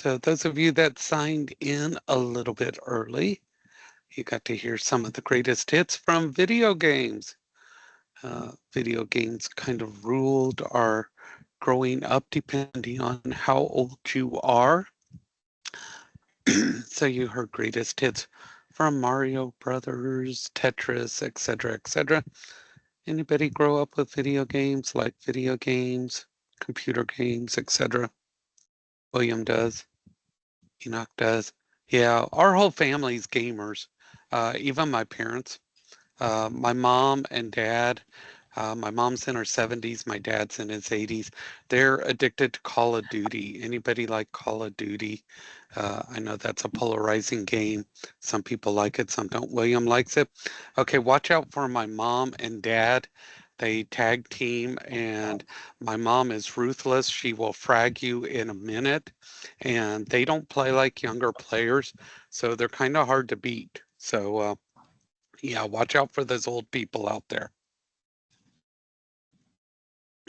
So those of you that signed in a little bit early, you got to hear some of the greatest hits from video games. Video games kind of ruled our growing up depending on how old you are. So you heard greatest hits from Mario Brothers, Tetris, etc., etc. Anybody grow up with video games, like video games, computer games, etc.? William does. Enoch does. Yeah, our whole family's gamers. Even my parents. My mom and dad, my mom's in her 70s, my dad's in his 80s. They're addicted to Call of Duty. Anybody like Call of Duty? I know that's a polarizing game. Some people like it, some don't. William likes it. Okay, watch out for my mom and dad. They tag team, and my mom is ruthless. She will frag you in a minute, and they don't play like younger players, so they're kind of hard to beat. So, yeah, watch out for those old people out there.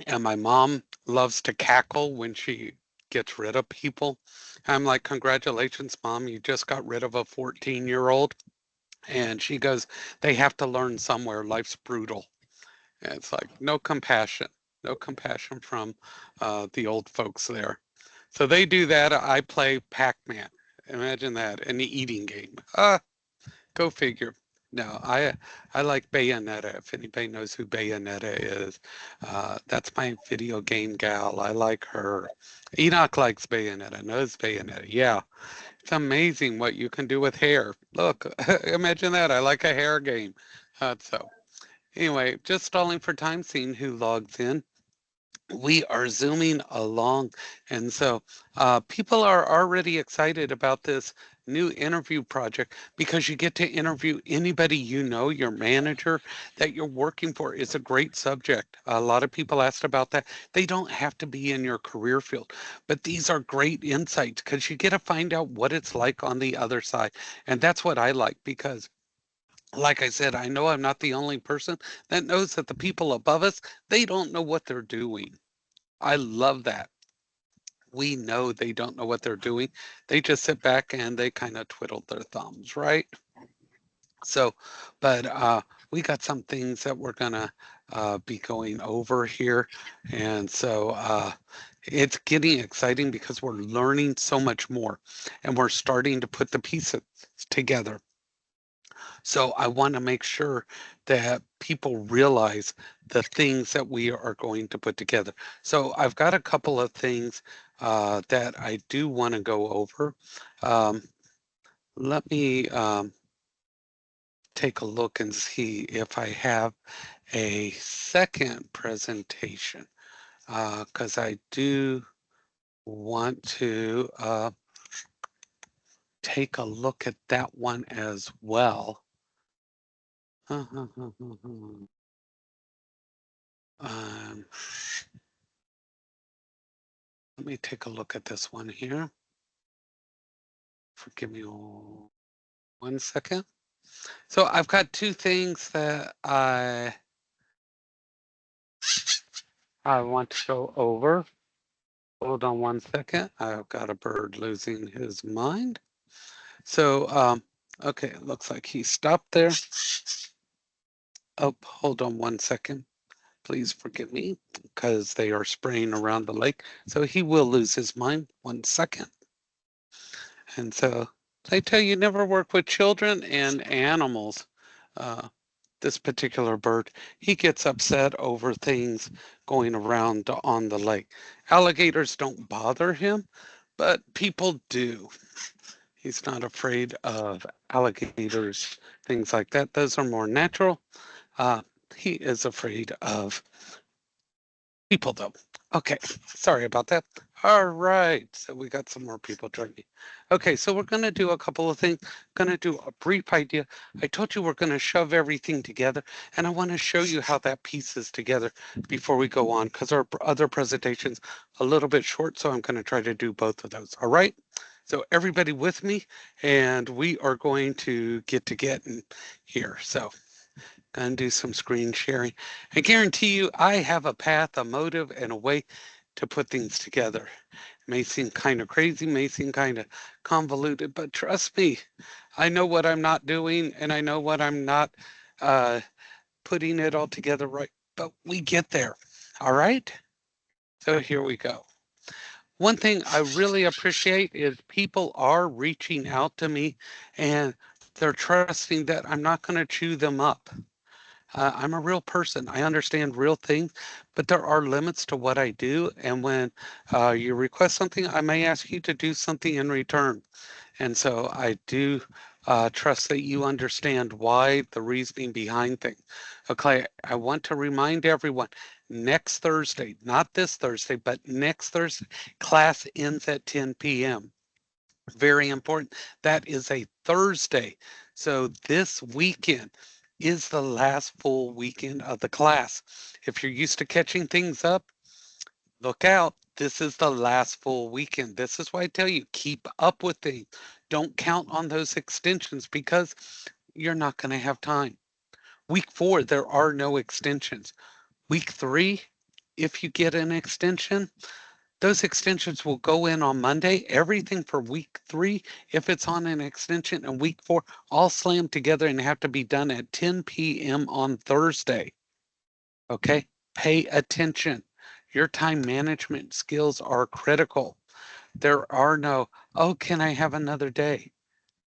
And my mom loves to cackle when she gets rid of people. I'm like, congratulations, mom, you just got rid of a 14-year-old. And she goes, they have to learn somewhere. Life's brutal. And it's like, no compassion, no compassion from the old folks there. So they do that. I play Pac-Man. Imagine that, an eating game. Go figure. No, I like Bayonetta. If anybody knows who Bayonetta is, that's my video game gal. I like her. Enoch likes Bayonetta, knows Bayonetta. Yeah, it's amazing what you can do with hair. Look, imagine that. I like a hair game. So anyway, just stalling for time, seeing who logs in. We are zooming along. And so people are already excited about this new interview project because you get to interview anybody you know, your manager that you're working for is a great subject. A lot of people asked about that. They don't have to be in your career field, but these are great insights because you get to find out what it's like on the other side. And that's what I like because like I said, I know I'm not the only person that knows that the people above us, they don't know what they're doing. I love that. We know they don't know what they're doing. They just sit back and they kind of twiddle their thumbs, right? So, but we got some things that we're gonna be going over here, and so it's getting exciting because we're learning so much more, and we're starting to put the pieces together. So I want to make sure that people realize the things that we are going to put together. So I've got a couple of things that I do want to go over. Um, Let me take a look and see if I have a second presentation because I do want to take a look at that one as well. Um, Let me take a look at this one here. Forgive me 1 second. So I've got two things that I want to go over. Hold on 1 second. I've got a bird losing his mind. So okay, it looks like he stopped there. Oh, hold on 1 second. Please forgive me because they are spraying around the lake. So he will lose his mind 1 second. And so they tell you never work with children and animals. Uh, this particular bird, he gets upset over things going around on the lake. Alligators don't bother him, but people do. He's not afraid of alligators, things like that. Those are more natural. Uh, he is afraid of people, though. Okay, sorry about that. All right, so we got some more people joining. Okay, so we're going to do a couple of things. Going to do a brief idea. I told you we're going to shove everything together, and I want to show you how that pieces together before we go on, because our other presentation's a little bit short, so I'm going to try to do both of those. All right, so everybody with me, and we are going to get to getting here. So and do some screen sharing. I guarantee you I have a path, a motive, and a way to put things together. May seem kind of crazy, may seem kind of convoluted, but trust me, I know what I'm not doing and I know what I'm not uh, putting it all together right. But we get there. All right. So here we go. One thing I really appreciate is people are reaching out to me and they're trusting that I'm not going to chew them up. I'm a real person. I understand real things, but there are limits to what I do. And when you request something, I may ask you to do something in return. And so I do trust that you understand why, the reasoning behind things. Okay, I want to remind everyone next Thursday, not this Thursday, but next Thursday, class ends at 10 p.m. Very important. That is a Thursday. So this weekend is the last full weekend of the class. If you're used to catching things up, look out. This is the last full weekend. This is why I tell you keep up with things. Don't count on those extensions because you're not going to have time. Week 4, there are no extensions. Week 3, if you get an extension, those extensions will go in on Monday. Everything for week 3, if it's on an extension, and week 4, all slammed together and have to be done at 10 p.m. on Thursday. Okay? Pay attention. Your time management skills are critical. There are no, oh, can I have another day?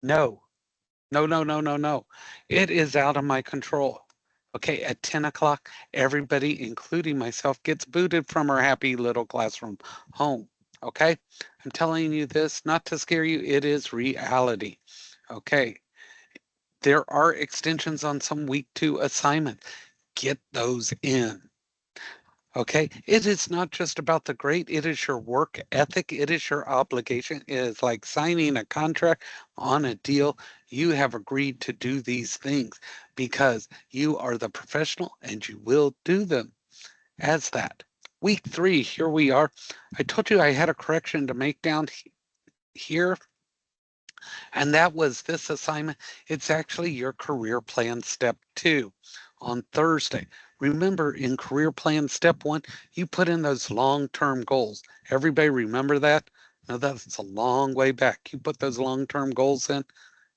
No, no, no, no, no, no. It is out of my control. Okay, at 10 o'clock, everybody, including myself, gets booted from our happy little classroom home. Okay, I'm telling you this not to scare you, it is reality. Okay, there are extensions on some week 2 assignments. Get those in. Okay, it is not just about the grade, it is your work ethic, it is your obligation. It is like signing a contract on a deal. You have agreed to do these things because you are the professional and you will do them as that. Week 3, here we are. I told you I had a correction to make down here, and that was this assignment. It's actually your career plan step 2 on Thursday. Remember, in career plan step 1, you put in those long-term goals. Everybody remember that? No, that's a long way back. You put those long-term goals in.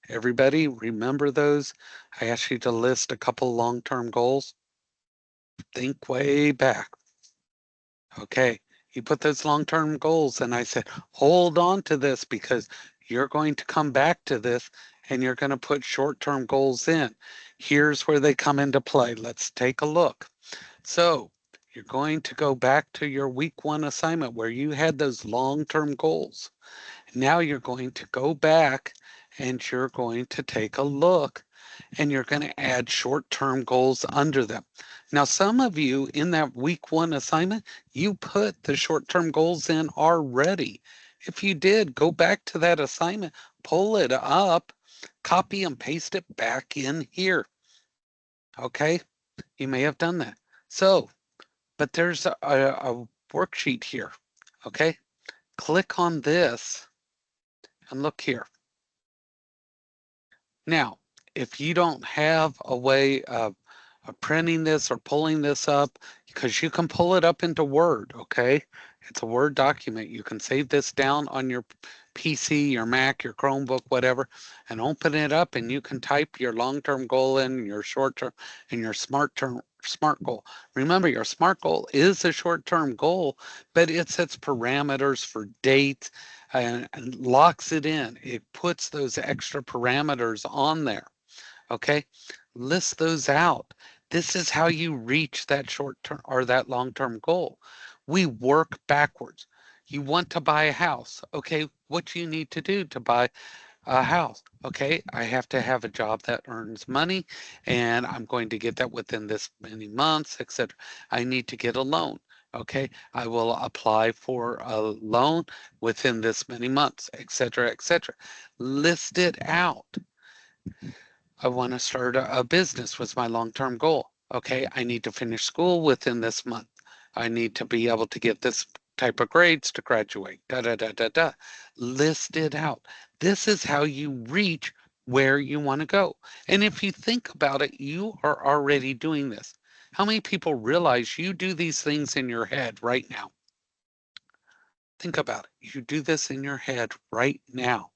Everybody remember those? I asked you to list a couple long-term goals. Think way back. Okay, you put those long-term goals, and I said, hold on to this because you're going to come back to this and you're going to put short-term goals in. Here's where they come into play. Let's take a look. So you're going to go back to your week 1 assignment where you had those long-term goals. Now you're going to go back and you're going to take a look and you're going to add short-term goals under them. Now, some of you in that week 1 assignment, you put the short-term goals in already. If you did, go back to that assignment, pull it up, copy and paste it back in here. Okay, you may have done that. So, but there's a worksheet here. Okay, click on this and look here. Now, if you don't have a way of printing this or pulling this up, because you can pull it up into Word, okay? It's a Word document. You can save this down on your PC, your Mac, your Chromebook, whatever, and open it up and you can type your long-term goal in, your short-term, and your smart goal. Remember, your SMART goal is a short-term goal, but it sets parameters for dates and locks it in. It puts those extra parameters on there. Okay, list those out. This is how you reach that short term or that long term goal. We work backwards. You want to buy a house. Okay, what do you need to do to buy a house? Okay, I have to have a job that earns money and I'm going to get that within this many months, etc. I need to get a loan. Okay, I will apply for a loan within this many months, etc., etc. List it out. I want to start a business was my long-term goal. Okay, I need to finish school within this month. I need to be able to get this type of grades to graduate. Da da da da da. List it out. This is how you reach where you want to go. And if you think about it, you are already doing this. How many people realize you do these things in your head right now? Think about it. You do this in your head right now.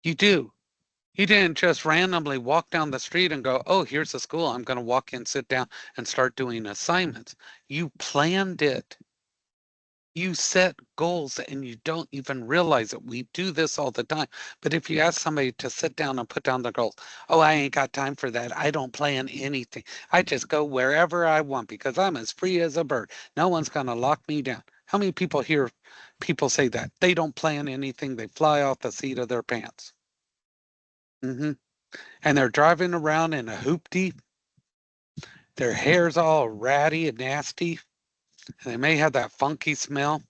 You do. You didn't just randomly walk down the street and go, oh, here's a school. I'm going to walk in, sit down, and start doing assignments. You planned it. You set goals and you don't even realize it. We do this all the time. But if you ask somebody to sit down and put down the goals, oh, I ain't got time for that. I don't plan anything. I just go wherever I want because I'm as free as a bird. No one's going to lock me down. How many people hear people say that? They don't plan anything. They fly off the seat of their pants. Hmm. And they're driving around in a hoopty. Their hair's all ratty and nasty. And they may have that funky smell.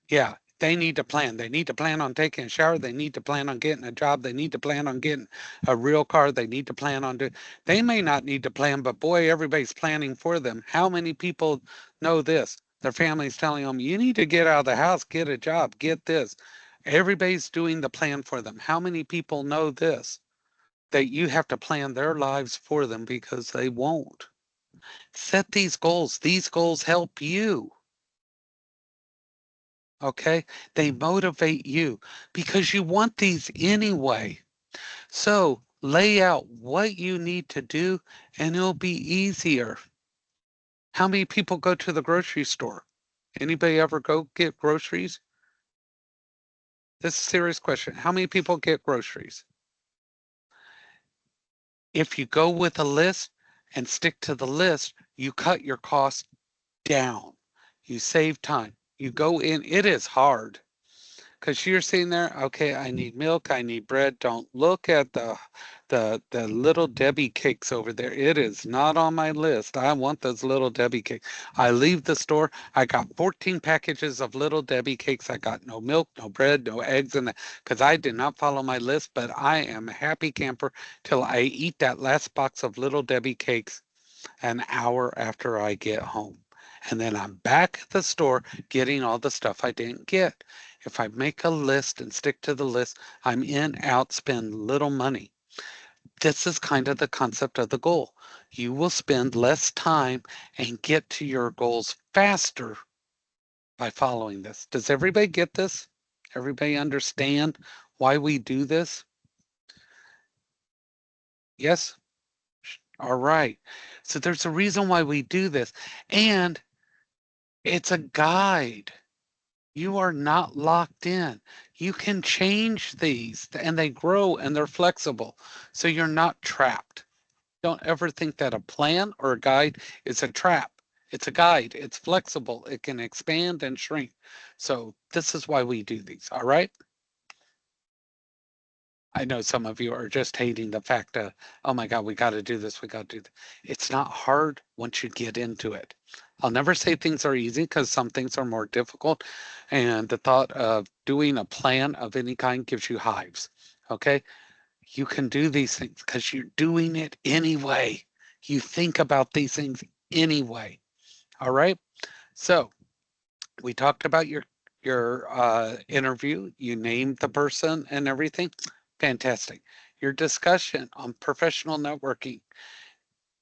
Yeah, they need to plan. They need to plan on taking a shower. They need to plan on getting a job. They need to plan on getting a real car. They need to plan on doing. They may not need to plan, but boy, everybody's planning for them. How many people know this? Their family's telling them, you need to get out of the house, get a job, get this. Everybody's doing the plan for them. How many people know this? That you have to plan their lives for them because they won't. Set these goals. These goals help you. Okay? They motivate you because you want these anyway. So lay out what you need to do and it'll be easier. How many people go to the grocery store? Anybody ever go get groceries? This is a serious question. How many people get groceries? If you go with a list and stick to the list, you cut your costs down. You save time. You go in, it is hard. Because you're sitting there, okay, I need milk, I need bread. Don't look at the little Debbie cakes over there. It is not on my list. I want those little Debbie cakes. I leave the store, I got 14 packages of little Debbie cakes. I got no milk, no bread, no eggs in that because I did not follow my list, but I am a happy camper till I eat that last box of little Debbie cakes an hour after I get home. And then I'm back at the store getting all the stuff I didn't get. If I make a list and stick to the list, I'm in, out, spend little money. This is kind of the concept of the goal. You will spend less time and get to your goals faster by following this. Does everybody get this? Everybody understand why we do this? Yes? All right. So there's a reason why we do this. And it's a guide. You are not locked in. You can change these and they grow and they're flexible. So you're not trapped. Don't ever think that a plan or a guide is a trap. It's a guide. It's flexible. It can expand and shrink. So this is why we do these. All right. I know some of you are just hating the fact of, oh my God, we got to do this. We got to do that. It's not hard once you get into it. I'll never say things are easy because some things are more difficult. And the thought of doing a plan of any kind gives you hives. Okay. You can do these things because you're doing it anyway. You think about these things anyway. All right. So we talked about your interview. You named the person and everything. Fantastic. Your discussion on professional networking.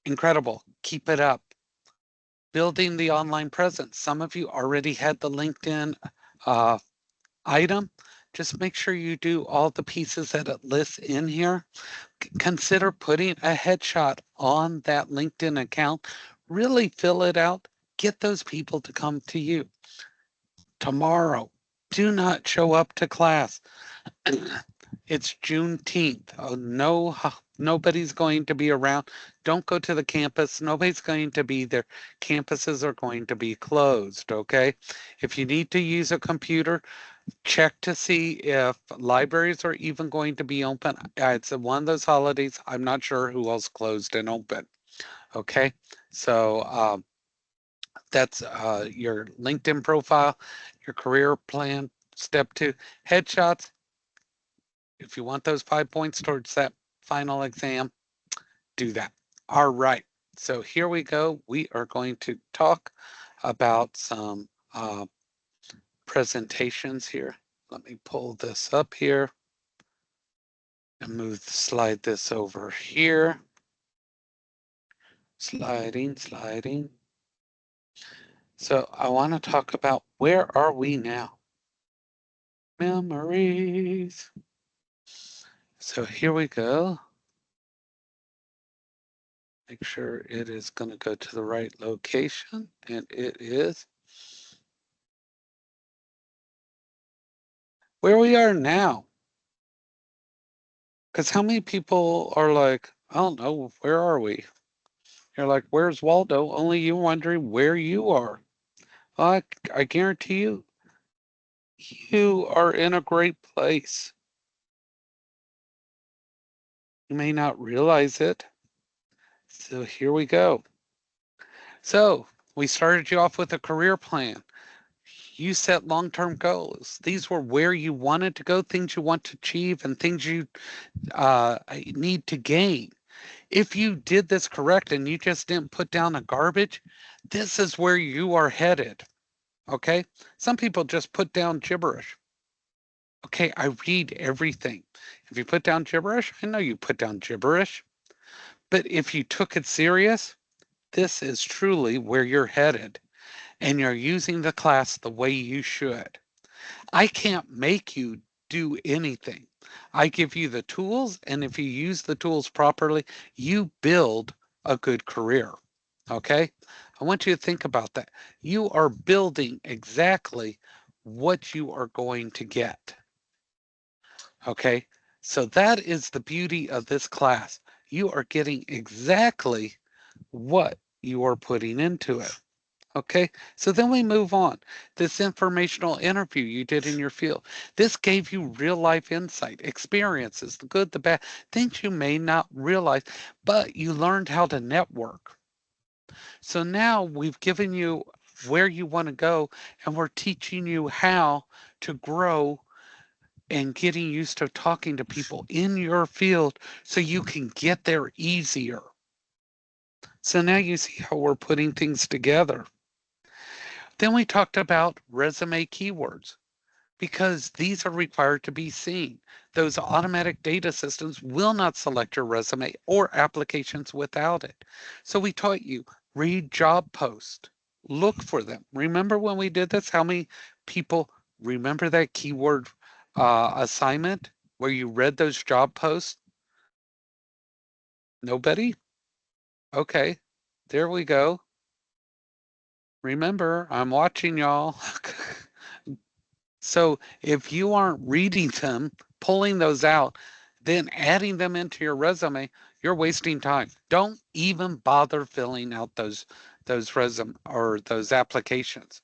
Incredible. Keep it up. Building the online presence. Some of you already had the LinkedIn uh, item. Just make sure you do all the pieces that it lists in here. Consider putting a headshot on that LinkedIn account. Really fill it out. Get those people to come to you. Tomorrow, do not show up to class. It's Juneteenth. Oh, no, nobody's going to be around. Don't go to the campus. Nobody's going to be there. Campuses are going to be closed, okay? If you need to use a computer, check to see if libraries are even going to be open. It's one of those holidays. I'm not sure who else closed and open, okay? So that's your LinkedIn profile, your career plan, step 2, headshots. If you want those 5 points towards that final exam, do that. All right. So here we go. We are going to talk about some presentations here. Let me pull this up here and slide this over here. Sliding. So I want to talk about where are we now? Memories. So here we go. Make sure it is going to go to the right location, and it is. Where we are now. Because how many people are like, I don't know, where are we? You're like, where's Waldo? Only you wondering where you are. Well, I guarantee you, you are in a great place. You may not realize it. So here we go. So we started you off with a career plan. You set long-term goals. These were where you wanted to go, things you want to achieve, and things you need to gain. If you did this correct and you just didn't put down the garbage, this is where you are headed. Okay? Some people just put down gibberish. Okay, I read everything. If you put down gibberish, I know you put down gibberish. But if you took it serious, this is truly where you're headed. And you're using the class the way you should. I can't make you do anything. I give you the tools, and if you use the tools properly, you build a good career. Okay? I want you to think about that. You are building exactly what you are going to get. Okay? So that is the beauty of this class. You are getting exactly what you are putting into it. Okay, so then we move on. This informational interview you did in your field, this gave you real life insight, experiences, the good, the bad, things you may not realize, but you learned how to network. So now we've given you where you want to go, and we're teaching you how to grow and getting used to talking to people in your field so you can get there easier. So now you see how we're putting things together. Then we talked about resume keywords because these are required to be seen. Those automatic data systems will not select your resume or applications without it. So we taught you read job posts, look for them. Remember when we did this, how many people remember that keyword assignment where you read those job posts? Nobody? Okay, there we go. Remember, I'm watching y'all. So if you aren't reading them, pulling those out, then adding them into your resume, you're wasting time. Don't even bother filling out those resume or those applications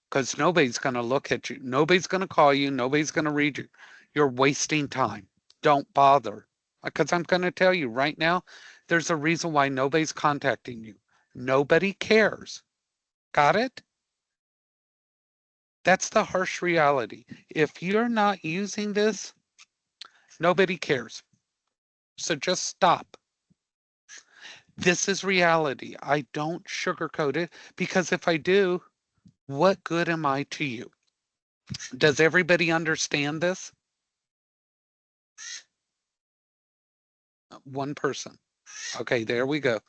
because nobody's going to look at you. Nobody's going to call you. Nobody's going to read you. You're wasting time. Don't bother. Because I'm going to tell you right now, there's a reason why nobody's contacting you. Nobody cares. Got it? That's the harsh reality. If you're not using this, nobody cares. So just stop. This is reality. I don't sugarcoat it because if I do, what good am I to you? Does everybody understand this? One person. Okay, there we go.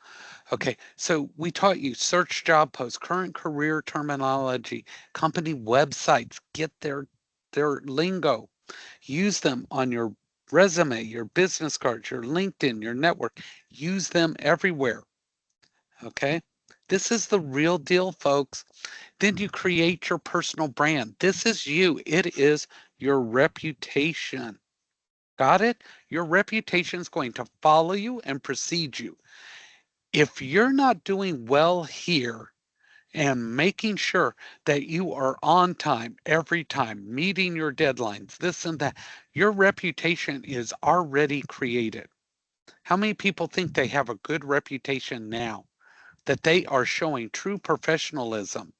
Okay, so we taught you search job posts, current career terminology, company websites, get their lingo. Use them on your resume, your business cards, your LinkedIn, your network. Use them everywhere. Okay. This is the real deal, folks. Then you create your personal brand. This is you. It is your reputation. Got it? Your reputation is going to follow you and precede you. If you're not doing well here, and making sure that you are on time every time, meeting your deadlines, this and that, your reputation is already created. How many people think they have a good reputation now, that they are showing true professionalism?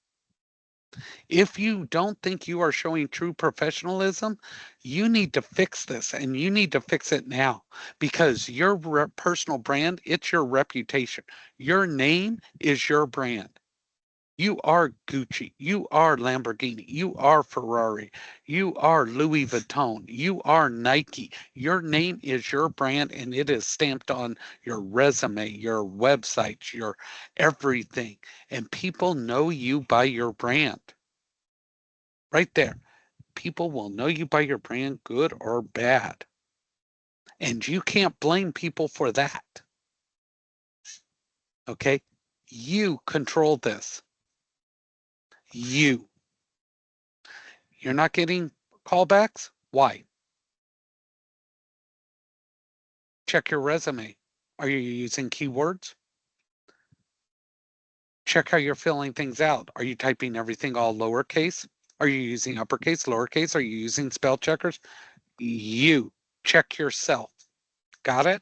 If you don't think you are showing true professionalism, you need to fix this and you need to fix it now because your personal brand, it's your reputation. Your name is your brand. You are Gucci. You are Lamborghini. You are Ferrari. You are Louis Vuitton. You are Nike. Your name is your brand and it is stamped on your resume, your websites, your everything. And people know you by your brand. Right there. People will know you by your brand, good or bad. And you can't blame people for that. Okay? You control this. You. You're not getting callbacks? Why? Check your resume. Are you using keywords? Check how you're filling things out. Are you typing everything all lowercase? Are you using uppercase, lowercase? Are you using spell checkers? You check yourself. Got it?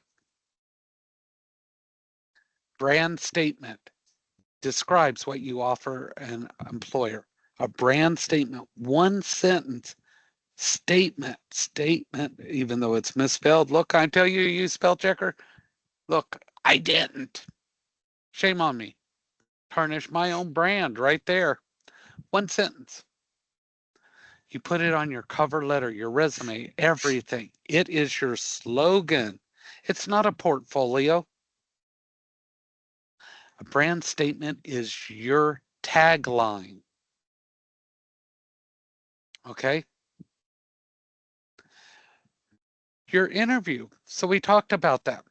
Brand statement describes what you offer an employer. A brand statement, one sentence statement, even though it's misspelled. Look, I tell you, you use spell checker. Look, I didn't. Shame on me. Tarnish my own brand right there. One sentence. You put it on your cover letter, your resume, everything. It is your slogan. It's not a portfolio. A brand statement is your tagline. Okay? Your interview. So we talked about that.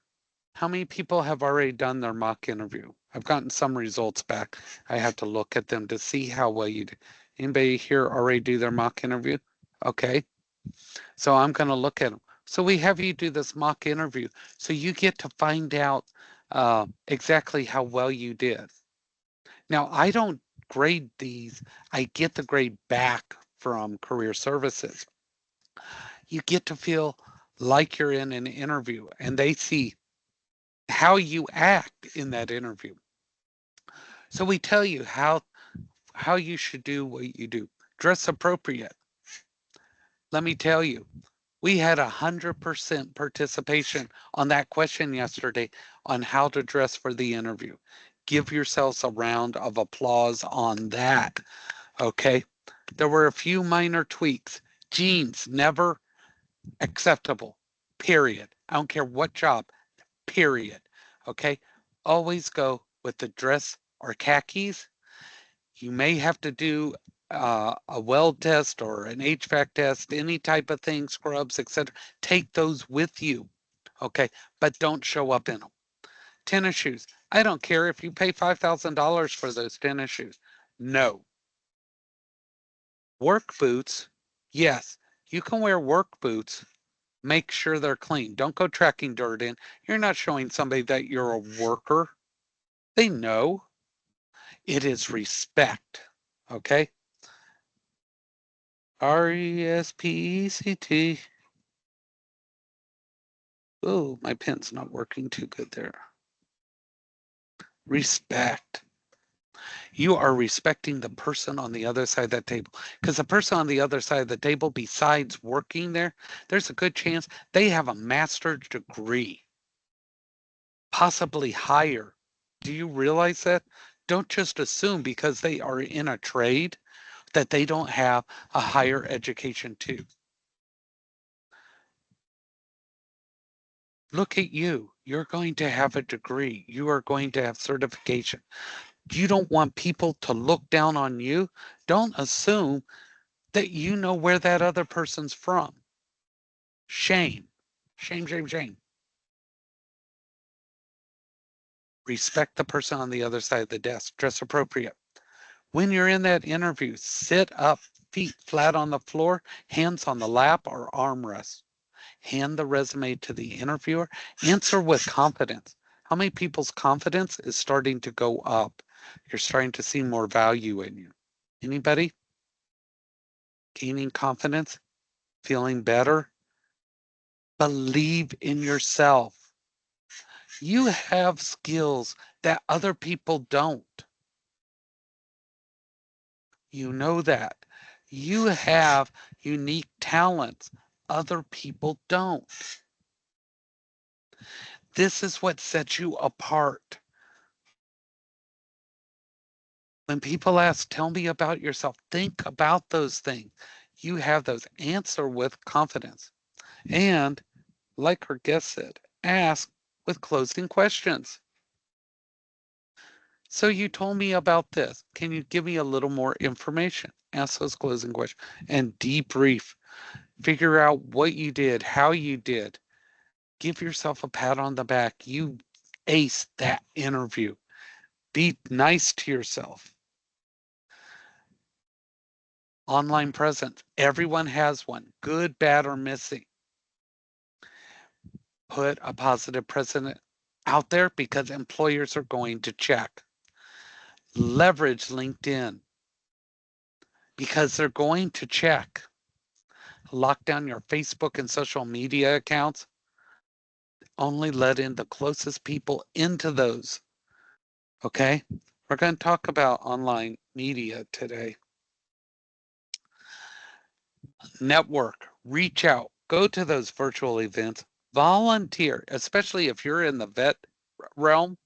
How many people have already done their mock interview? I've gotten some results back. I have to look at them to see how well you do. Anybody here already do their mock interview? Okay. So I'm going to look at them. So we have you do this mock interview. So you get to find out exactly how well you did. Now, I don't grade these. I get the grade back from Career Services. You get to feel like you're in an interview and they see how you act in that interview. So we tell you how you should do what you do. Dress appropriate. Let me tell you, we had 100% participation on that question yesterday on how to dress for the interview. Give yourselves a round of applause on that. Okay. There were a few minor tweaks. Jeans, never acceptable. Period. I don't care what job. Period. Okay. Always go with the dress or khakis. You may have to do a weld test or an HVAC test, any type of thing, scrubs, etc. Take those with you, okay? But don't show up in them. Tennis shoes. I don't care if you pay $5,000 for those tennis shoes. No. Work boots. Yes, you can wear work boots. Make sure they're clean. Don't go tracking dirt in. You're not showing somebody that you're a worker. They know. It is respect. Okay? RESPECT. Oh, my pen's not working too good there. Respect. You are respecting the person on the other side of that table. Because the person on the other side of the table, besides working there, there's a good chance they have a master's degree, possibly higher. Do you realize that? Don't just assume because they are in a trade that they don't have a higher education too. Look at you. You're going to have a degree. You are going to have certification. You don't want people to look down on you. Don't assume that you know where that other person's from. Shame. Shame, shame, shame. Respect the person on the other side of the desk. Dress appropriate. When you're in that interview, sit up, feet flat on the floor, hands on the lap or armrest. Hand the resume to the interviewer. Answer with confidence. How many people's confidence is starting to go up? You're starting to see more value in you. Anybody? Gaining confidence? Feeling better? Believe in yourself. You have skills that other people don't. You know that. You have unique talents other people don't. This is what sets you apart. When people ask, tell me about yourself, think about those things. You have those. Answer with confidence. And like our guest said, ask with closing questions. So you told me about this. Can you give me a little more information? Ask those closing questions and debrief. Figure out what you did, how you did. Give yourself a pat on the back. You aced that interview. Be nice to yourself. Online presence. Everyone has one, good, bad, or missing. Put a positive presence out there because employers are going to check. Leverage LinkedIn because they're going to check. Lock down your Facebook and social media accounts. Only let in the closest people into those. Okay? We're going to talk about online media today. Network, reach out, go to those virtual events, volunteer, especially if you're in the vet realm,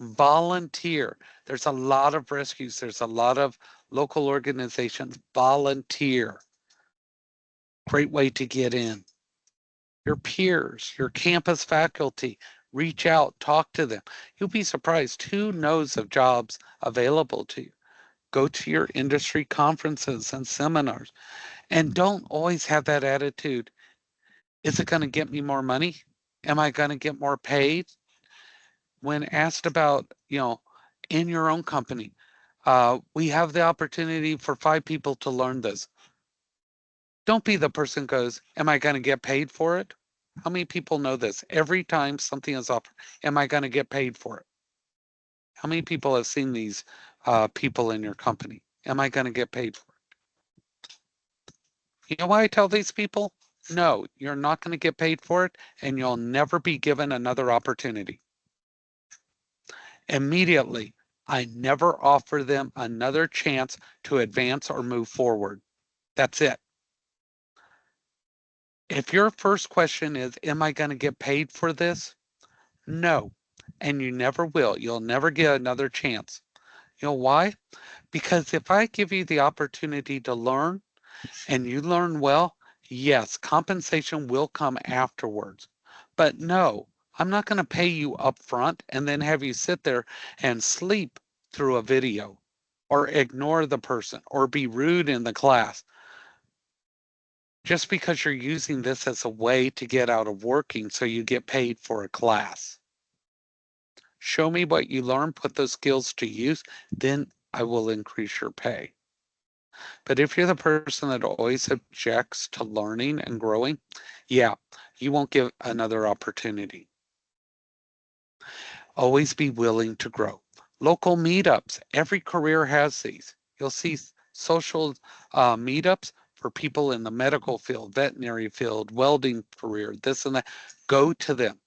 volunteer. There's a lot of rescues, there's a lot of local organizations, volunteer. Great way to get in. Your peers, your campus faculty, reach out, talk to them. You'll be surprised who knows of jobs available to you. Go to your industry conferences and seminars. And don't always have that attitude. Is it going to get me more money? Am I going to get more paid? When asked about, in your own company, we have the opportunity for 5 people to learn this. Don't be the person who goes, am I going to get paid for it? How many people know this? Every time something is offered, am I going to get paid for it? How many people have seen these people in your company? Am I going to get paid for it? You know why I tell these people? No, you're not going to get paid for it, and you'll never be given another opportunity. Immediately, I never offer them another chance to advance or move forward. That's it. If your first question is, am I going to get paid for this? No, and you never will. You'll never get another chance. You know why? Because if I give you the opportunity to learn and you learn well, yes, compensation will come afterwards. But no, I'm not going to pay you up front and then have you sit there and sleep through a video or ignore the person or be rude in the class. Just because you're using this as a way to get out of working so you get paid for a class. Show me what you learn, put those skills to use, then I will increase your pay. But if you're the person that always objects to learning and growing, yeah, you won't get another opportunity. Always be willing to grow. Local meetups, every career has these. You'll see social meetups for people in the medical field, veterinary field, welding career, this and that. Go to them.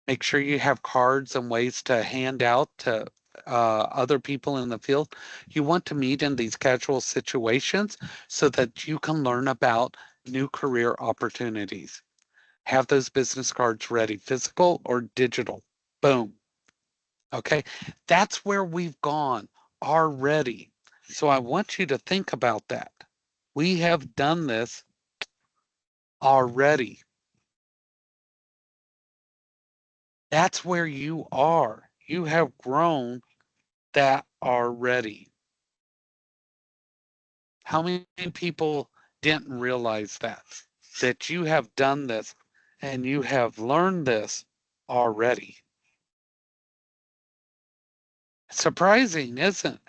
Make sure you have cards and ways to hand out to other people in the field. You want to meet in these casual situations so that you can learn about new career opportunities. Have those business cards ready, physical or digital. Boom. Okay. That's where we've gone already. So I want you to think about that. We have done this already. That's where you are. You have grown that already. How many people didn't realize that you have done this and you have learned this already? Surprising, isn't it?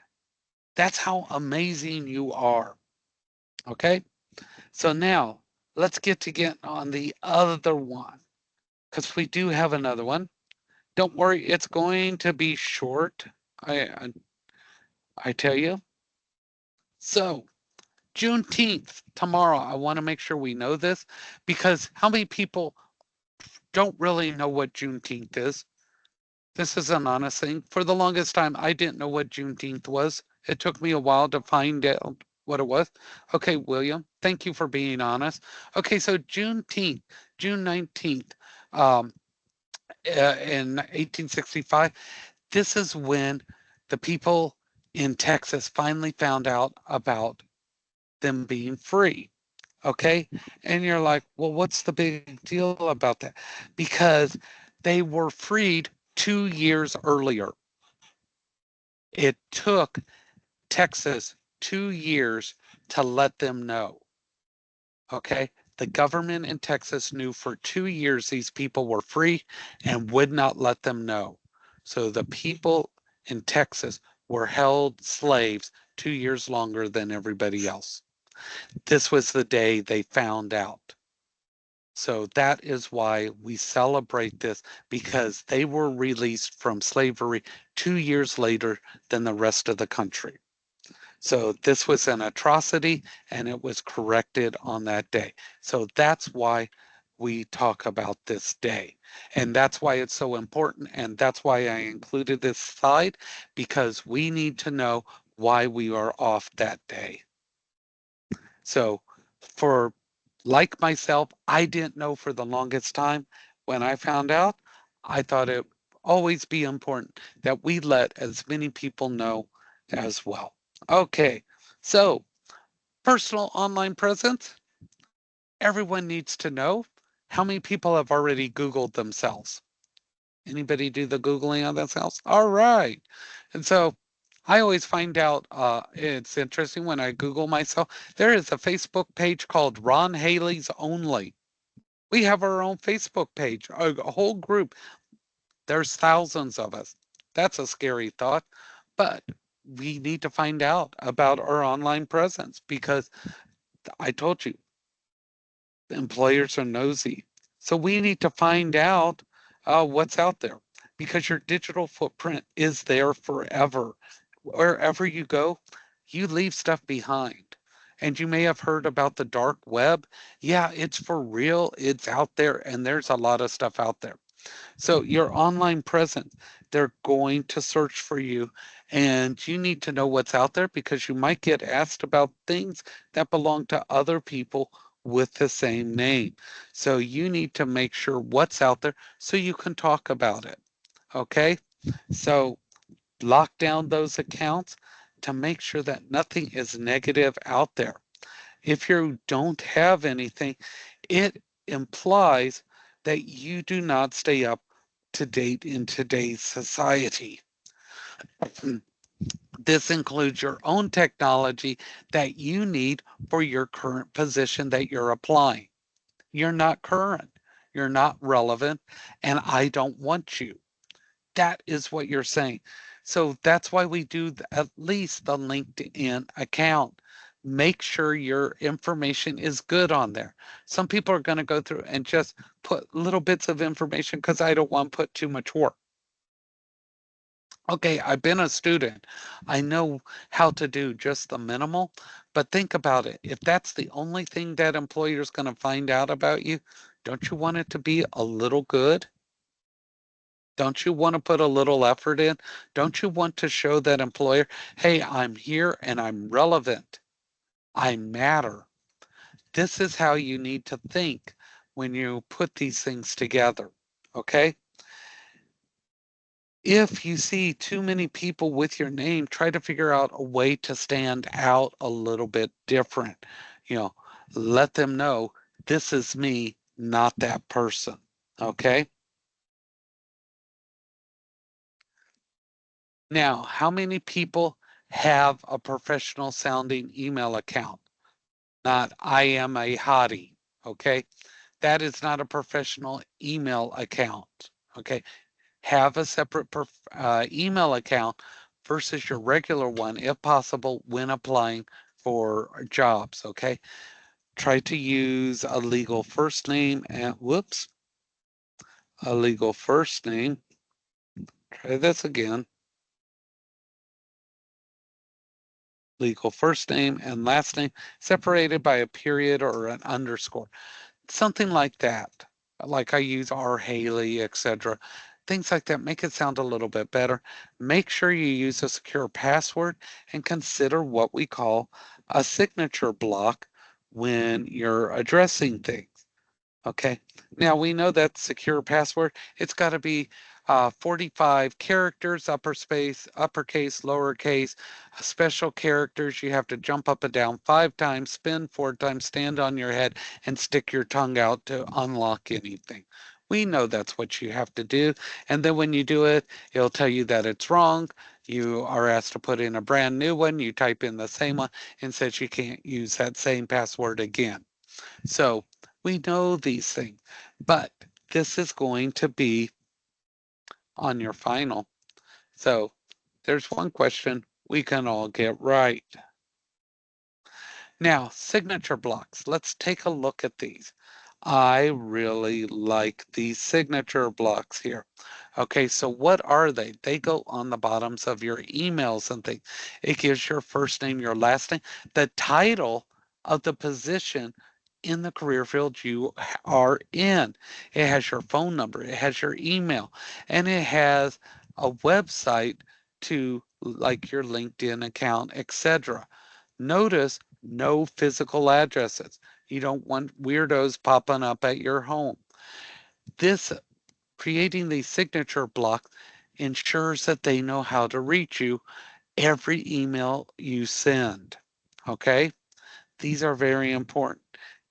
That's how amazing you are. Okay, so now let's get on the other one because we do have another one. Don't worry, it's going to be short. I tell you. So Juneteenth tomorrow. I want to make sure we know this because how many people don't really know what Juneteenth is? This is an honest thing. For the longest time, I didn't know what Juneteenth was. It took me a while to find out what it was. Okay, William, thank you for being honest. Okay, so Juneteenth, June 19th, in 1865, this is when the people in Texas finally found out about them being free. Okay. And you're like, well, what's the big deal about that? Because they were freed 2 years earlier. It took Texas 2 years to let them know. Okay. The government in Texas knew for 2 years these people were free and would not let them know. So the people in Texas were held slaves 2 years longer than everybody else. This was the day they found out. So that is why we celebrate this, because they were released from slavery 2 years later than the rest of the country. So this was an atrocity and it was corrected on that day. So that's why we talk about this day. And that's why it's so important. And that's why I included this slide, because we need to know why we are off that day. So for like myself, I didn't know for the longest time. When I found out, I thought it always be important that we let as many people know as well. Okay, so personal online presence, everyone needs to know how many people have already Googled themselves. Anybody do the Googling on themselves? All right. And so I always find out it's interesting when I Google myself. There is a Facebook page called Ron Haley's Only. We have our own Facebook page, a whole group. There's thousands of us. That's a scary thought, but we need to find out about our online presence, because I told you, employers are nosy. So we need to find out what's out there, because your digital footprint is there forever. Wherever you go, you leave stuff behind. And you may have heard about the dark web. Yeah, it's for real. It's out there, and there's a lot of stuff out there. So your online presence, they're going to search for you, and you need to know what's out there, because you might get asked about things that belong to other people with the same name. So you need to make sure what's out there so you can talk about it. Okay? So lock down those accounts to make sure that nothing is negative out there. If you don't have anything, it implies that you do not stay up to date in today's society. This includes your own technology that you need for your current position that you're applying. You're not current, you're not relevant, and I don't want you. That is what you're saying. So that's why we do at least the LinkedIn account. Make sure your information is good on there. Some people are going to go through and just put little bits of information because I don't want to put too much work. Okay, I've been a student. I know how to do just the minimal, but think about it. If that's the only thing that employer is going to find out about you, don't you want it to be a little good? Don't you want to put a little effort in? Don't you want to show that employer, hey, I'm here and I'm relevant. I matter. This is how you need to think when you put these things together. Okay? If you see too many people with your name, try to figure out a way to stand out a little bit different. You know, let them know this is me, not that person. Okay? Now, how many people have a professional sounding email account? Not I am a hottie. Okay. That is not a professional email account. Okay. Have a separate email account versus your regular one, if possible, when applying for jobs. Okay. Try to use a legal first name and a legal first name. Try this again. Legal first name and last name separated by a period or an underscore. Something like that. Like I use R. Haley, etc. Things like that make it sound a little bit better. Make sure you use a secure password and consider what we call a signature block when you're addressing things. Okay. Now we know that secure password, it's got to be 45 characters, uppercase, uppercase, lowercase, special characters. You have to jump up and down 5 times, spin 4 times, stand on your head, and stick your tongue out to unlock anything. We know that's what you have to do. And then when you do it, it'll tell you that it's wrong. You are asked to put in a brand new one. You type in the same one and says you can't use that same password again. So we know these things, but this is going to be on your final. So there's one question we can all get right. Now, signature blocks. Let's take a look at these. I really like these signature blocks here. Okay, so what are they? They go on the bottoms of your emails and things. It gives your first name, your last name, the title of the position in the career field you are in. It has your phone number, it has your email, and it has a website to like your LinkedIn account, etc. Notice no physical addresses. You don't want weirdos popping up at your home. This creating these signature blocks ensures that they know how to reach you every email you send. Okay? These are very important.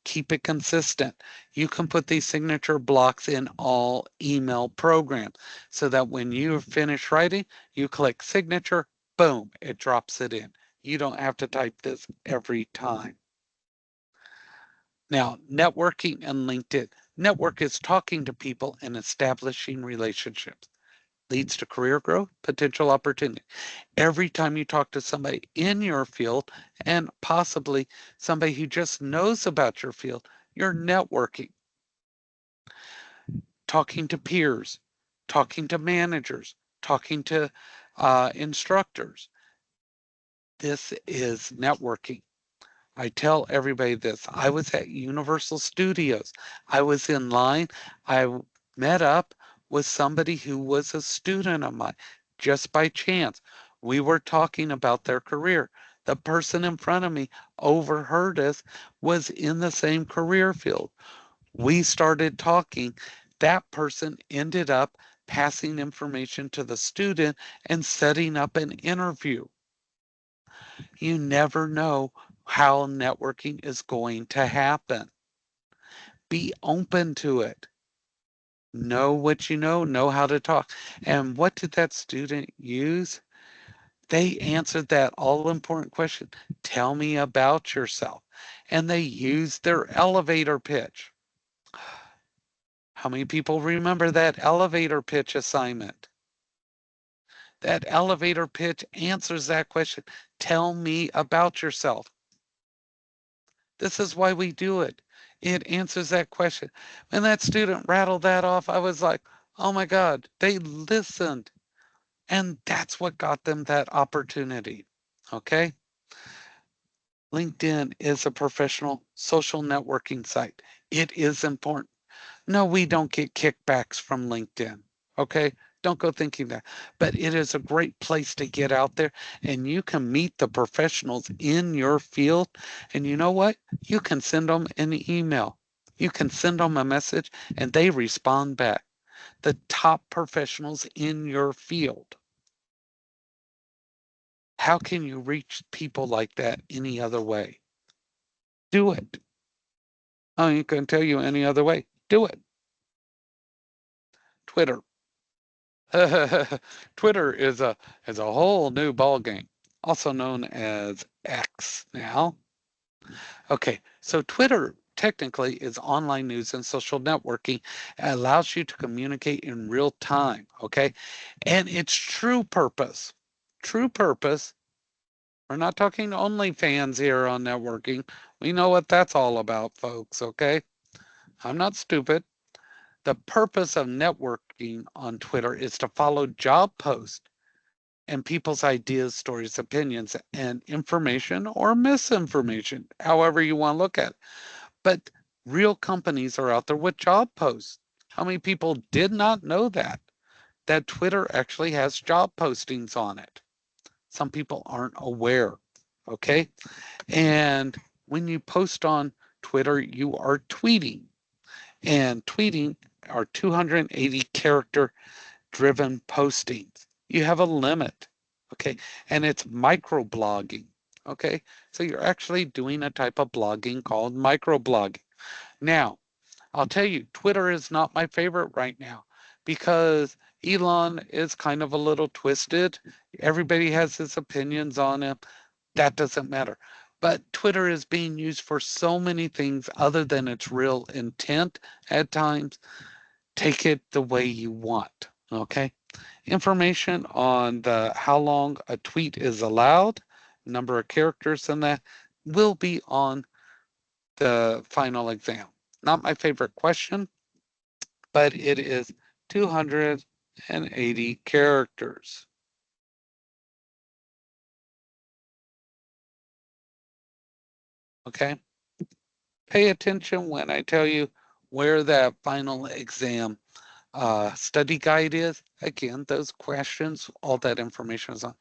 Keep it consistent. You can put these signature blocks in all email programs so that when you finish writing, you click signature, boom, it drops it in. You don't have to type this every time. Now, networking and LinkedIn. Network is talking to people and establishing relationships. Leads to career growth, potential opportunity. Every time you talk to somebody in your field and possibly somebody who just knows about your field, you're networking. Talking to peers, talking to managers, talking to instructors. This is networking. I tell everybody this. I was at Universal Studios. I was in line. I met up with somebody who was a student of mine just by chance. We were talking about their career. The person in front of me overheard us, was in the same career field. We started talking. That person ended up passing information to the student and setting up an interview. You never know how networking is going to happen. Be open to it. Know what you know how to talk. And what did that student use? They answered that all important question. Tell me about yourself. And they used their elevator pitch. How many people remember that elevator pitch assignment? That elevator pitch answers that question. Tell me about yourself. This is why we do it. It answers that question. When that student rattled that off, I was like, oh my God, they listened. And that's what got them that opportunity. Okay. LinkedIn is a professional social networking site. It is important. No, we don't get kickbacks from LinkedIn. Okay. Don't go thinking that. But it is a great place to get out there and you can meet the professionals in your field. And you know what? You can send them an email. You can send them a message and they respond back. The top professionals in your field. How can you reach people like that any other way? Do it. I ain't going to tell you any other way. Do it. Twitter. Twitter is a whole new ball game, also known as X now. Okay, so Twitter technically is online news and social networking. It allows you to communicate in real time, okay? And its true purpose, we're not talking OnlyFans here on networking. We know what that's all about, folks, okay? I'm not stupid. The purpose of networking on Twitter is to follow job posts and people's ideas, stories, opinions, and information or misinformation, however you want to look at it. But real companies are out there with job posts. How many people did not know that? That Twitter actually has job postings on it. Some people aren't aware, okay? And when you post on Twitter, you are tweeting. And tweeting are 280 character driven postings. You have a limit, okay? And it's microblogging, okay? So you're actually doing a type of blogging called microblogging. Now, I'll tell you, Twitter is not my favorite right now because Elon is kind of a little twisted. Everybody has his opinions on him. That doesn't matter. But Twitter is being used for so many things other than its real intent at times. Take it the way you want, okay? Information on the how long a tweet is allowed, number of characters in that, will be on the final exam. Not my favorite question, but it is 280 characters. Okay? Pay attention when I tell you where that final exam study guide is. Again, those questions, all that information is on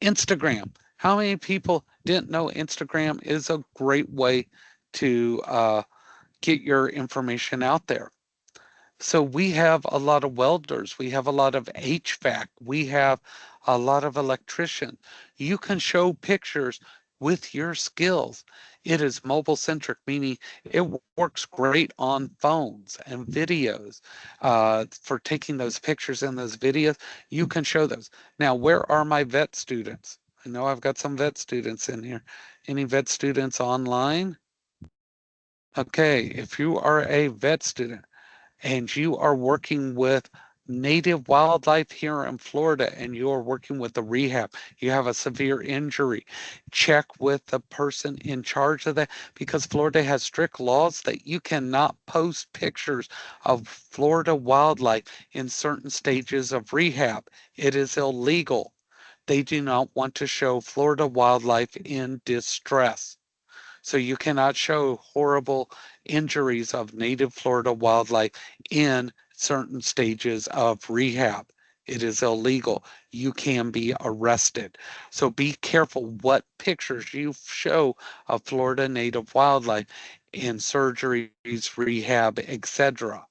Instagram. How many people didn't know Instagram is a great way to get your information out there? So we have a lot of welders, we have a lot of HVAC, we have a lot of electricians. You can show pictures with your skills. It is mobile centric, meaning it works great on phones and videos. For taking those pictures and those videos, you can show those. Now, where are my vet students? I know I've got some vet students in here. Any vet students online? Okay, if you are a vet student, and you are working with native wildlife here in Florida and you are working with the rehab, you have a severe injury, check with the person in charge of that because Florida has strict laws that you cannot post pictures of Florida wildlife in certain stages of rehab. It is illegal. They do not want to show Florida wildlife in distress. So you cannot show horrible injuries of native Florida wildlife in certain stages of rehab. It is illegal. You can be arrested. So be careful what pictures you show of Florida native wildlife in surgeries, rehab, etc.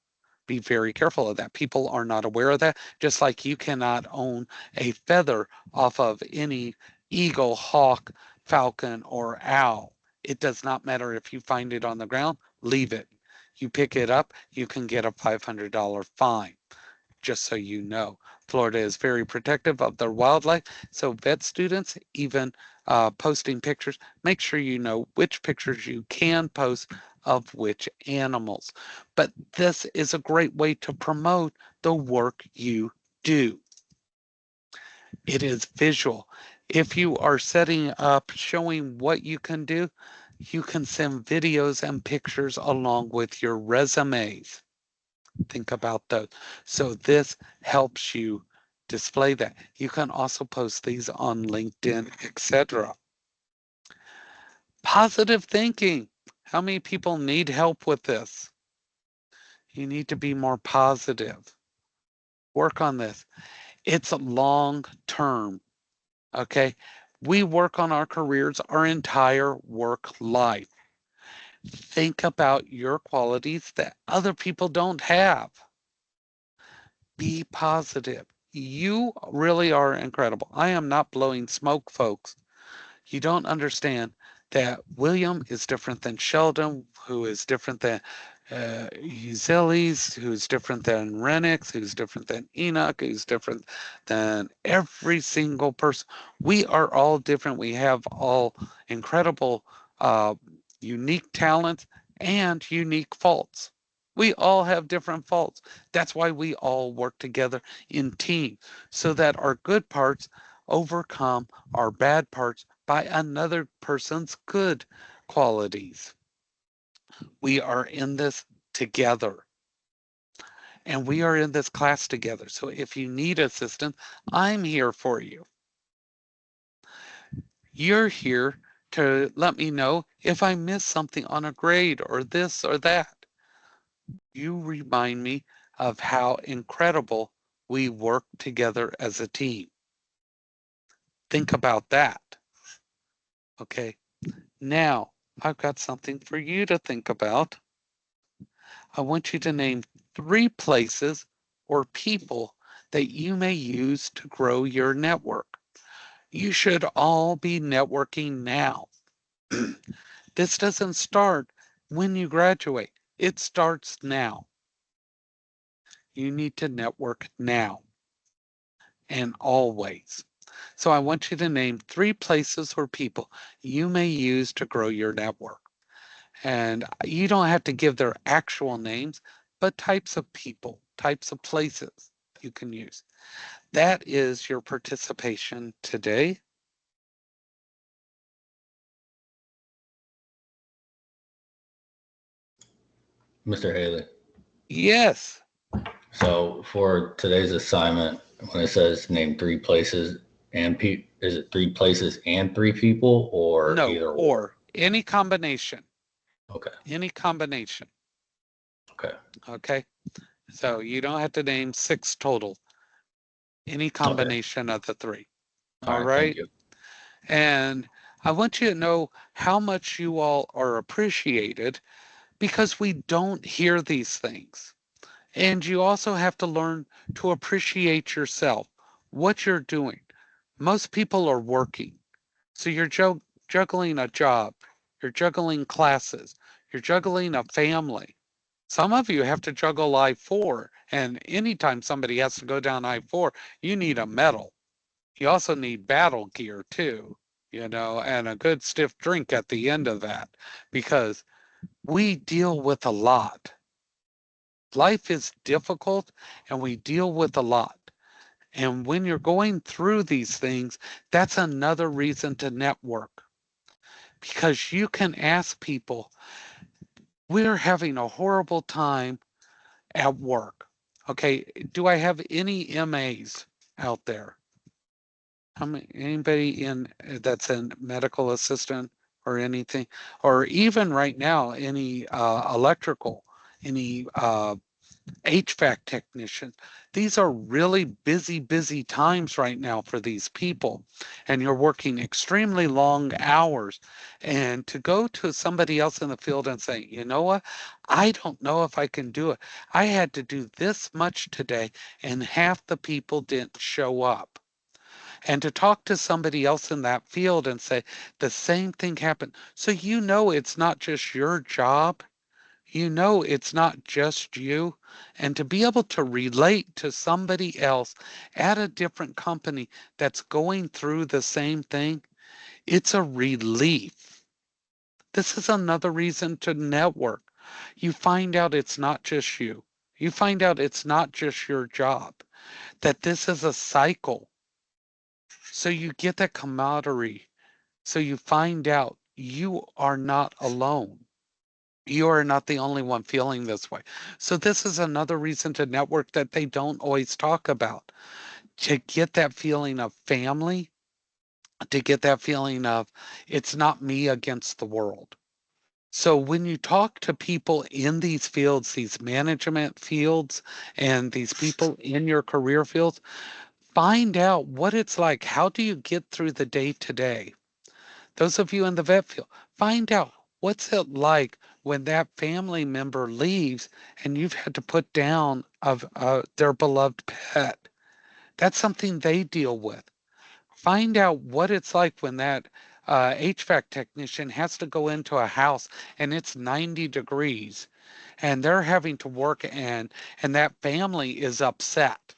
Be very careful of that. People are not aware of that, just like you cannot own a feather off of any eagle, hawk, falcon, or owl. It does not matter if you find it on the ground, leave it. You pick it up, you can get a $500 fine, just so you know. Florida is very protective of their wildlife, so vet students, even posting pictures, make sure you know which pictures you can post of which animals. But this is a great way to promote the work you do. It is visual. If you are setting up showing what you can do, you can send videos and pictures along with your resumes. Think about those. So this helps you display that. You can also post these on LinkedIn, etc. Positive thinking. How many people need help with this? You need to be more positive. Work on this. It's long term. Okay. We work on our careers our entire work life. Think about your qualities that other people don't have. Be positive. You really are incredible. I am not blowing smoke, folks. You don't understand that William is different than Sheldon, who is different than Uzeli's, who's different than Renix, who's different than Enoch, who's different than every single person. We are all different. We have all incredible, uh, unique talents and unique faults. We all have different faults. That's why we all work together in teams so that our good parts overcome our bad parts by another person's good qualities. We are in this together and we are in this class together. So if you need assistance, I'm here for you. You're here to let me know if I missed something on a grade or this or that. You remind me of how incredible we work together as a team. Think about that. Okay. Now, I've got something for you to think about. I want you to name 3 places or people that you may use to grow your network. You should all be networking now. This doesn't start when you graduate. It starts now. You need to network now and always. So I want you to name 3 places or people you may use to grow your network. And you don't have to give their actual names, but types of people, types of places you can use. That is your participation today. Mr. Haley. Yes. So for today's assignment, when it says name 3 places is it 3 places and 3 people or No, either or any combination. Okay. Any combination. Okay. Okay. So you don't have to name 6 total. Any Okay. combination of the 3. All All right. Thank right. you. And I want you to know how much you all are appreciated because we don't hear these things. And you also have to learn to appreciate yourself, what you're doing. Most people are working. So you're juggling a job, you're juggling classes, you're juggling a family. Some of you have to juggle I-4, and anytime somebody has to go down I-4, you need a medal. You also need battle gear too, and a good stiff drink at the end of that, because we deal with a lot. Life is difficult and we deal with a lot. And when you're going through these things, that's another reason to network, because you can ask people, we're having a horrible time at work. Okay, do I have any MAs out there? Anybody in that's a medical assistant or anything, or even right now, any electrical, any HVAC technician. These are really busy times right now for these people. And you're working extremely long hours. And to go to somebody else in the field and say, you know what? I don't know if I can do it. I had to do this much today, and half the people didn't show up. And to talk to somebody else in that field and say the same thing happened. So it's not just your job, it's not just you. And to be able to relate to somebody else at a different company that's going through the same thing, it's a relief. This is another reason to network. You find out it's not just you. You find out it's not just your job, that this is a cycle. So you get that camaraderie. So you find out you are not alone. You are not the only one feeling this way. So this is another reason to network that they don't always talk about. To get that feeling of family, to get that feeling of it's not me against the world. So when you talk to people in these fields, these management fields, and these people in your career fields, find out what it's like. How do you get through the day to day? Those of you in the vet field, find out what's it like when that family member leaves and you've had to put down of their beloved pet. That's something they deal with. Find out what it's like when that HVAC technician has to go into a house and it's 90 degrees and they're having to work, and that family is upset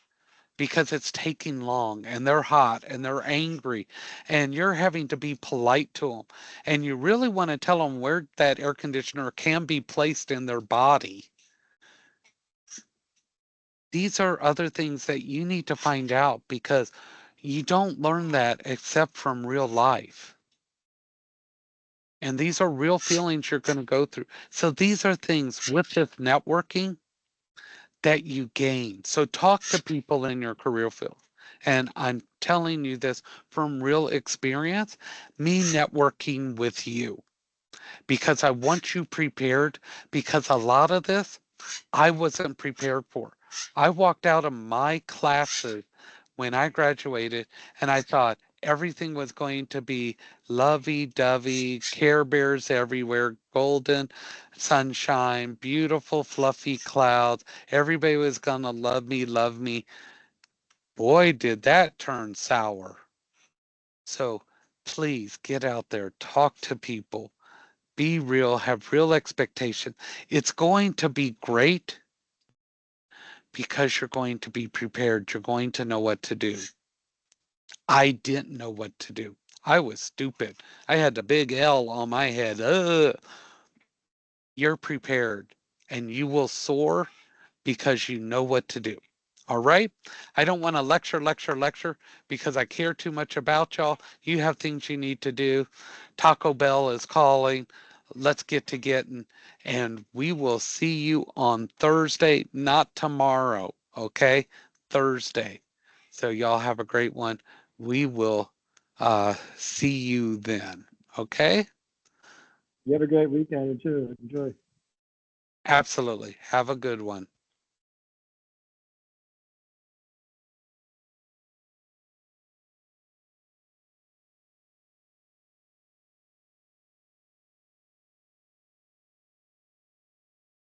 because it's taking long and they're hot and they're angry, and you're having to be polite to them, and you really want to tell them where that air conditioner can be placed in their body. These are other things that you need to find out, because you don't learn that except from real life. And these are real feelings you're going to go through. So these are things with this networking that you gain. So talk to people in your career field. And I'm telling you this from real experience, me networking with you, because I want you prepared, because a lot of this I wasn't prepared for. I walked out of my classes when I graduated and I thought everything was going to be lovey-dovey, Care Bears everywhere, golden sunshine, beautiful fluffy clouds. Everybody was going to love me, love me. boy, did that turn sour. So please get out there, talk to people, be real, have real expectation. It's going to be great because you're going to be prepared. You're going to know what to do. I didn't know what to do. I was stupid. I had the big L on my head. You're prepared and you will soar because you know what to do. All right. I don't want to lecture because I care too much about y'all. You have things you need to do. Taco Bell is calling. Let's get to getting, and we will see you on Thursday, not tomorrow. Okay. Thursday. So y'all have a great one. We will see you then. Okay. You have a great weekend too. Enjoy. Absolutely. Have a good one.